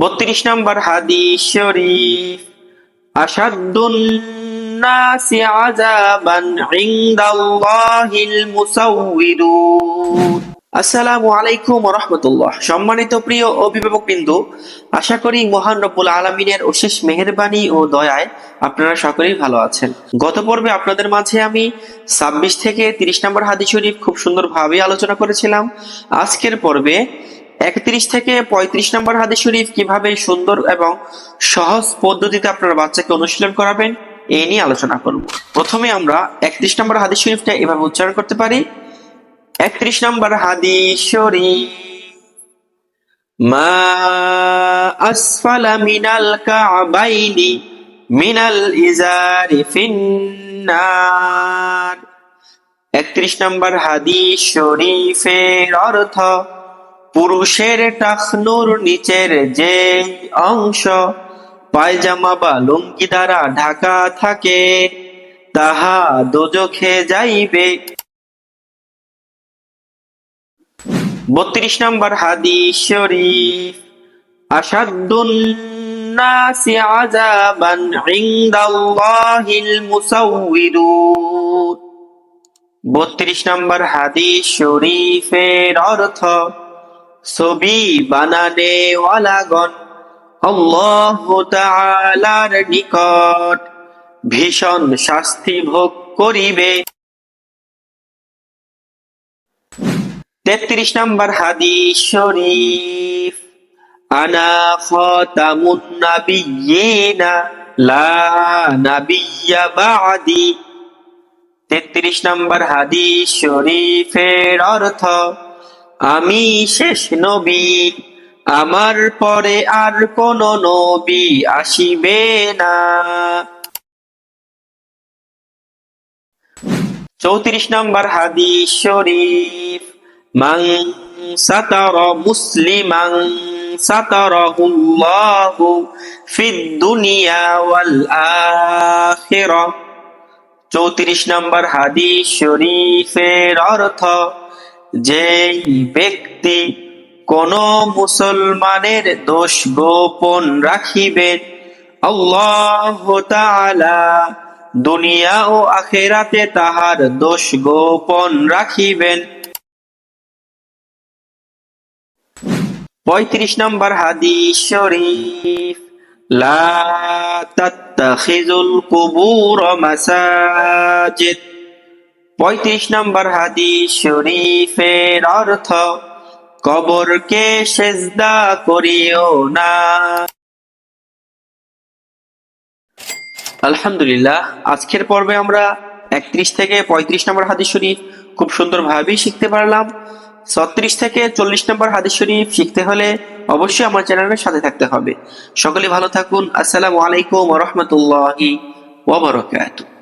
32 নম্বর হাদিস শরীফ, আশাদ্দুন নাসি আযাবান ইনদাল্লাহিল মুসাউউিদুন। আসসালামু আলাইকুম ওয়া রাহমাতুল্লাহ। সম্মানিত প্রিয় অভিভাবকবৃন্দ, আশা করি মহান রব্বুল আলামিনের অশেষ মেহেরবানি ও দয়ায় আপনারা সকলেই ভালো আছেন। গত পর্বে আপনাদের মাঝে আমি 26 থেকে 30 নম্বর হাদিস শরীফ খুব সুন্দরভাবে আলোচনা করেছিলাম। আজকের পর্বে 31 থেকে 35 নম্বর হাদিস শরীফ কিভাবে সুন্দর এবং সহজ পদ্ধতিতে আপনার বাচ্চাকে অনুশীলন করাবেন এই নিয়ে আলোচনা করব। প্রথমে আমরা 31 নম্বর হাদিস শরীফটা এভাবে উচ্চারণ করতে পারি। 31 নম্বর হাদিস শরীফ, মা আসফালা মিনাল কাবাইনি মিনাল ইজারি ফিন্নার। 31 নম্বর হাদিস শরীফের অর্থ, পুরুষের টাকনুর নিচের যে অংশ পায়জামা বা লুঙ্গি দ্বারা ঢাকা থাকে তাহা দোজখে যাইবে। 32 নম্বর হাদিস শরীফ, আশাদ্দুন নাসি আযাবান ইনদাল্লাহিল মুসাউউিদুন। 32 নম্বর হাদিস শরীফের অর্থ, ছবি বানানে ওয়ালাগণ আল্লাহ তাআলার নিকট ভীষণ শাস্তি ভোগ করিবে। 33 নম্বর হাদিস শরীফ, আনা খাতামুন নাবিয়্যিনা লা নাবিয়্যা বা'দি। 33 নম্বর হাদিস শরীফের অর্থ, আমি শেষ নবী, আমার পরে আর কোন নবী আসিবে না। 34 নম্বর হাদিস শরীফ, মান সাতারা মুসলিমান সাতারাহুল্লাহু ফিদ দুনিয়া ওয়াল আখিরাহ। 34 নম্বর হাদিস শরীফের অর্থ, যেই ব্যক্তি কোন মুসলমানের দোষ গোপন রাখিবেন আল্লাহ তাআলা দুনিয়া ও আখিরাতে তাহার দোষ গোপন রাখিবেন। 35 নম্বর হাদিস শরীফ, লা তাত্তাখিযুল কুবুর মাসাজিদ। 35 নম্বর হাদিস শরীফের অর্থ, কবরকে সেজদা করিও না। আলহামদুলিল্লাহ, আজকের পর্বে আমরা 31 থেকে 35 নম্বর হাদিস শরীফ খুব সুন্দরভাবেই শিখতে পারলাম। 36 থেকে 40 নম্বর হাদিস শরীফ শিখতে হলে অবশ্যই আমার চ্যানেলের সাথে থাকতে হবে। সকলে ভালো থাকুন। আসসালামু আলাইকুম ওয়া রাহমাতুল্লাহি ওয়া বারাকাতুহু।